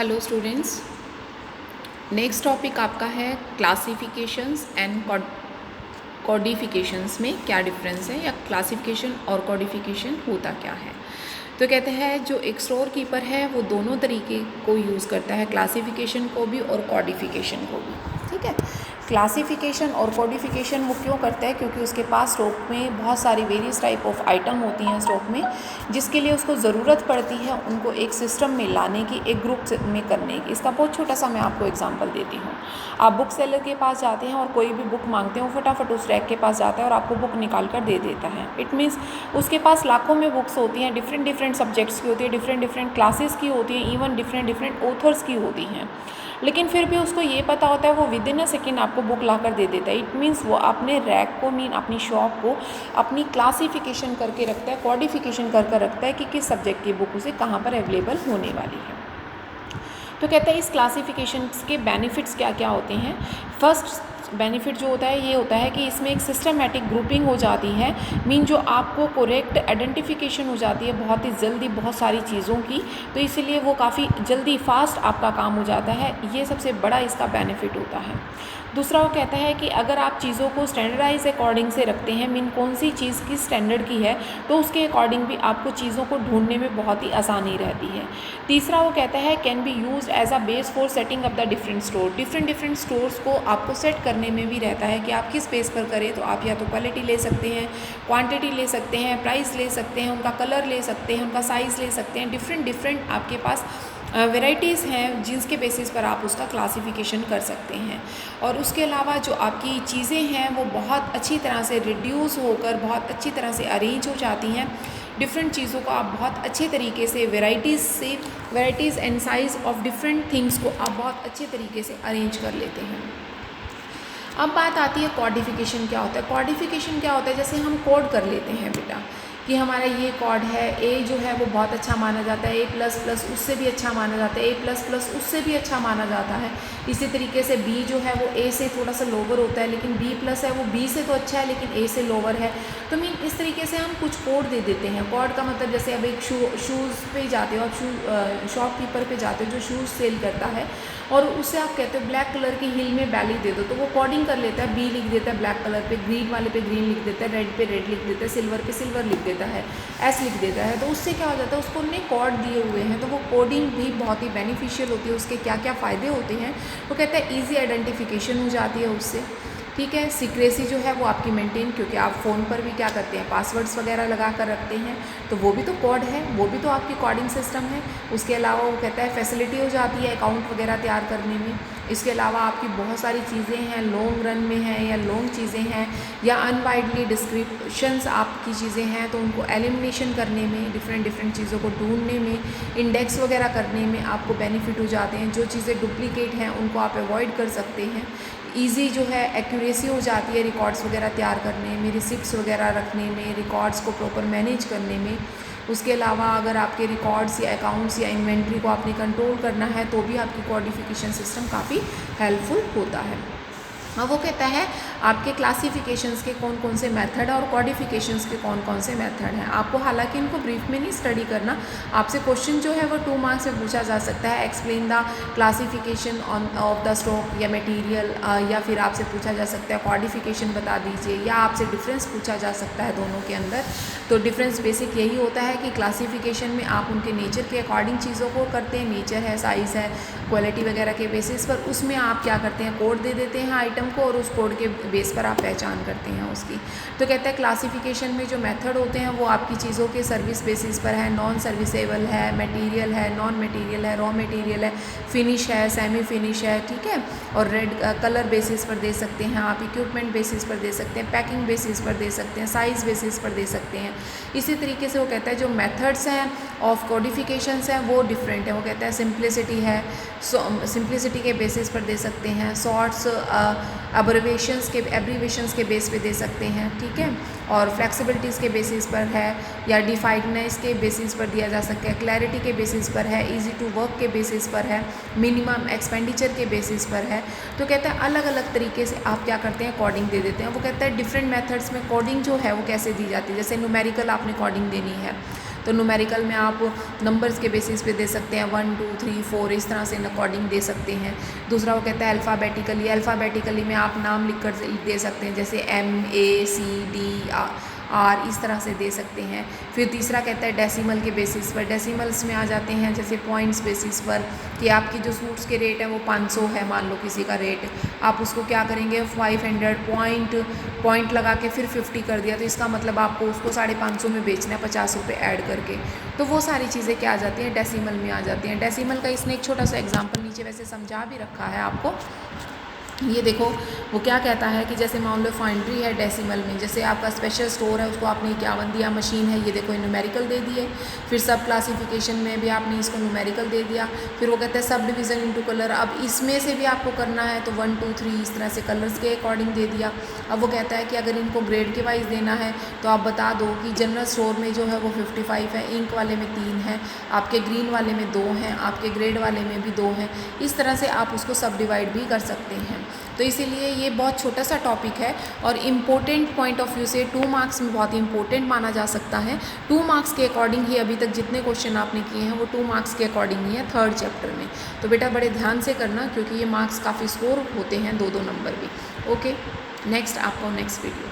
Hello students, next topic आपका है classifications and कोडिफिकेशंस में क्या डिफरेंस है, या क्लासिफिकेशन और कोडिफिकेशन होता क्या है। तो कहते हैं जो एक स्टोर कीपर है वो दोनों तरीके को यूज़ करता है, क्लासिफिकेशन को भी और कोडिफिकेशन को भी। ठीक है, क्लासिफिकेशन और कोडिफिकेशन वो क्यों करता है, क्योंकि उसके पास स्टॉक में बहुत सारी वेरियस टाइप ऑफ आइटम होती हैं स्टॉक में, जिसके लिए उसको ज़रूरत पड़ती है उनको एक सिस्टम में लाने की, एक ग्रुप में करने की। इसका बहुत छोटा सा मैं आपको एग्जांपल देती हूँ। आप बुक सेलर के पास जाते हैं और कोई भी बुक मांगते हैं, वो फटाफट उस रैक के पास जाता है और आपको बुक निकाल कर दे देता है। इट मीन्स उसके पास लाखों में बुक्स होती हैं, डिफरेंट डिफरेंट सब्जेक्ट्स की होती है, डिफरेंट डिफरेंट क्लासेस की होती हैं, इवन डिफरेंट डिफरेंट ऑथर्स की होती हैं, लेकिन फिर भी उसको ये पता होता है वो विद इन अ सेकेंड आपको बुक ला कर दे देता है। इट मीन्स वो अपने रैक को, अपनी शॉप को अपनी क्लासिफिकेशन करके रखता है, कोडिफिकेशन करके रखता है कि किस सब्जेक्ट की बुक उसे कहाँ पर अवेलेबल होने वाली है। तो कहते हैं इस क्लासिफिकेशन के बेनिफिट्स क्या क्या होते हैं। फर्स्ट बेनिफिट जो होता है ये होता है कि इसमें एक सिस्टमेटिक ग्रुपिंग हो जाती है, मीन जो आपको करेक्ट आइडेंटिफिकेशन हो जाती है बहुत ही जल्दी बहुत सारी चीज़ों की, तो इसीलिए वो काफ़ी जल्दी फास्ट आपका काम हो जाता है। ये सबसे बड़ा इसका बेनिफिट होता है। दूसरा वो कहता है कि अगर आप चीज़ों को स्टैंडर्डाइज अकॉर्डिंग से रखते हैं, मीन कौन सी चीज़ किस स्टैंडर्ड की है, तो उसके अकॉर्डिंग भी आपको चीज़ों को ढूंढने में बहुत ही आसानी रहती है। तीसरा वो कहता है can be use as a base for setting up the different store. Different different stores को आपको सेट करने में भी रहता है कि आप किस बेस पर करें। तो आप या तो क्वालिटी ले सकते हैं, क्वांटिटी ले सकते हैं, प्राइस ले सकते हैं, उनका कलर ले सकते हैं, उनका साइज़ ले सकते हैं। डिफरेंट डिफरेंट आपके पास वेराइटीज़ हैं जिनके बेसिस पर आप उसका क्लासिफिकेशन कर सकते हैं। और उसके अलावा जो आपकी चीज़ें हैं वो बहुत अच्छी तरह से रिड्यूस होकर बहुत अच्छी तरह से अरेंज हो जाती हैं। डिफरेंट चीज़ों को आप बहुत अच्छे तरीके से varieties and size of different things को आप बहुत अच्छे तरीके से अरेंज कर लेते हैं। अब बात आती है कोडिफिकेशन क्या होता है। कोडिफिकेशन क्या होता है, जैसे हम कोड कर लेते हैं बेटा कि हमारा ये कोड है, ए जो है वो बहुत अच्छा माना जाता है, ए प्लस प्लस उससे भी अच्छा माना जाता है, ए प्लस प्लस उससे भी अच्छा माना जाता है। इसी तरीके से बी जो है वो ए से थोड़ा सा लोअर होता है, लेकिन बी प्लस है वो बी से तो अच्छा है लेकिन ए से लोअर है। तो मीन इस तरीके से हम कुछ कोड दे देते हैं। कोड का मतलब जैसे अब एक शूज़ पे जाते हो आप, शॉपकीपर पे जाते हो जो शूज़ सेल करता है, और उससे आप कहते हो ब्लैक कलर की हील में बैली दे दो, तो वो कोडिंग कर लेता है, बी लिख देता है ब्लैक कलर पे, ग्रीन वाले पे ग्रीन लिख देता है, रेड पे रेड लिख देता है, सिल्वर पे सिल्वर लिख देता है, एस लिख देता है। तो उससे क्या हो जाता है, उसको उन्होंने कोड दिए हुए हैं, तो वो कोडिंग भी बहुत ही बेनिफिशियल होती है। उसके क्या क्या फ़ायदे होते हैं, वो कहता है ईजी आइडेंटिफिकेशन हो जाती है उससे। ठीक है, सीक्रेसी जो है वो आपकी मेंटेन, क्योंकि आप फ़ोन पर भी क्या करते हैं पासवर्ड्स वगैरह लगा कर रखते हैं, तो वो भी तो कोड है, वो भी तो आपकी कोडिंग सिस्टम है। उसके अलावा वो कहता है फैसिलिटी हो जाती है अकाउंट वगैरह तैयार करने में। इसके अलावा आपकी बहुत सारी चीज़ें हैं लॉन्ग रन में हैं या लॉन्ग चीज़ें हैं या अनवाइडली डिस्क्रिप्शंस आपकी चीज़ें हैं, तो उनको एलिमिनेशन करने में, डिफरेंट डिफरेंट चीज़ों को ढूंढने में, इंडेक्स वगैरह करने में आपको बेनिफिट हो जाते हैं। जो चीज़ें डुप्लीकेट हैं उनको आप अवॉइड कर सकते हैं। ईजी जो है एक्यूरेसी हो जाती है रिकॉर्ड्स वगैरह तैयार करने में, रिसिप्ट्स वगैरह रखने में, रिकॉर्ड्स को प्रॉपर मैनेज करने में। उसके अलावा अगर आपके रिकॉर्ड्स या अकाउंट्स या इन्वेंट्री को आपने कंट्रोल करना है तो भी आपकी कोडिफिकेशन सिस्टम काफ़ी हेल्पफुल होता है। हाँ, वो कहता है आपके क्लासिफिकेशंस के कौन कौन से मेथड हैं और कोडिफिकेशंस के कौन कौन से मेथड हैं। आपको हालांकि इनको ब्रीफ में नहीं स्टडी करना, आपसे क्वेश्चन जो है वो 2 मार्क्स में पूछा जा सकता है। Explain the classification of the stock या मटेरियल, या फिर आपसे पूछा जा सकता है कोडिफिकेशन बता दीजिए, या आपसे डिफरेंस पूछा जा सकता है दोनों के अंदर। तो डिफरेंस बेसिक यही होता है कि क्लासिफिकेशन में आप उनके नेचर के अकॉर्डिंग चीज़ों को करते हैं, नेचर है, साइज़ है, क्वालिटी वगैरह के बेसिस पर उसमें आप क्या करते हैं कोड दे देते हैं आइटम को, और उस कोड के बेस पर आप पहचान करते हैं उसकी। तो कहता है क्लासिफिकेशन में जो मेथड होते हैं वो आपकी चीज़ों के सर्विस बेसिस पर है, नॉन सर्विसेबल है, मटेरियल है, नॉन मटेरियल है, रॉ मटेरियल है, फिनिश है, सेमी फिनिश है, ठीक है, और रेड कलर बेसिस पर दे सकते हैं आप, इक्विपमेंट बेसिस पर दे सकते हैं, पैकिंग बेसिस पर दे सकते हैं, साइज़ बेसिस पर दे सकते हैं। इसी तरीके से वो कहता है जो मेथड्स हैं ऑफ कोडिफिकेशंस हैं वो डिफरेंट है। वो कहता है सिंप्लिसिटी है, सिंप्लिसिटी के बेसिस पर दे सकते हैं, शॉर्ट्स एब्रीवेशंस के बेस पे दे सकते हैं, ठीक है, और फ्लेक्सिबिलिटीज़ के बेसिस पर है, या डिफाइडनेस के बेसिस पर दिया जा सकता है, क्लैरिटी के बेसिस पर है, इजी टू वर्क के बेसिस पर है, मिनिमम एक्सपेंडिचर के बेसिस पर है। तो कहता है अलग अलग तरीके से आप क्या करते हैं कोडिंग दे देते हैं। वो कहता है डिफरेंट मेथड्स में कोडिंग जो है वो कैसे दी जाती है। जैसे न्यूमेरिकल आपने कोडिंग देनी है तो न्यूमेरिकल में आप नंबर्स के बेसिस पे दे सकते हैं 1 2 3 4 इस तरह से अकॉर्डिंग दे सकते हैं। दूसरा वो कहता है अल्फ़ाबेटिकली में आप नाम लिख कर दे सकते हैं, जैसे MACD R इस तरह से दे सकते हैं। फिर तीसरा कहता है डेसिमल के बेसिस पर, डेसिमल्स में आ जाते हैं जैसे पॉइंट्स बेसिस पर कि आपकी जो सूट्स के रेट है वो 500 है, मान लो किसी का रेट, आप उसको क्या करेंगे 500 पॉइंट लगा के फिर 50 कर दिया, तो इसका मतलब आपको उसको 550 में बेचना है 50 रुपये ऐड करके। तो वो सारी चीज़ें क्या आ जाती हैं, डेसिमल में आ जाती हैं। डेसिमल का इसने एक छोटा सा एग्जाम्पल नीचे वैसे समझा भी रखा है आपको। ये देखो वो क्या कहता है कि जैसे मान लो फाइंड्री है डेसिमल में, जैसे आपका स्पेशल स्टोर है उसको आपने 51 दिया, मशीन है ये देखो न्यूमेरिकल दे दिए, फिर सब क्लासिफिकेशन में भी आपने इसको न्यूमेरिकल दे दिया। फिर वो कहते हैं सब डिवीज़न इनटू कलर, अब इसमें से भी आपको करना है तो 1 2 3 इस तरह से कलर्स के अकॉर्डिंग दे दिया। अब वो कहता है कि अगर इनको ग्रेड के वाइज देना है तो आप बता दो कि जनरल स्टोर में जो है वो 55 है, इंक वाले में 3 है, आपके ग्रीन वाले में 2 हैं, आपके ग्रेड वाले में भी 2 हैं। इस तरह से आप उसको सब डिवाइड भी कर सकते हैं। तो इसीलिए ये बहुत छोटा सा टॉपिक है और इम्पोर्टेंट पॉइंट ऑफ व्यू से 2 मार्क्स में बहुत इंपॉर्टेंट माना जा सकता है। 2 मार्क्स के अकॉर्डिंग ही अभी तक जितने क्वेश्चन आपने किए हैं वो 2 मार्क्स के अकॉर्डिंग ही है 3rd चैप्टर में। तो बेटा बड़े ध्यान से करना क्योंकि ये मार्क्स काफ़ी स्कोर होते हैं 2-2 नंबर भी। ओके, नेक्स्ट आपको नेक्स्ट वीडियो।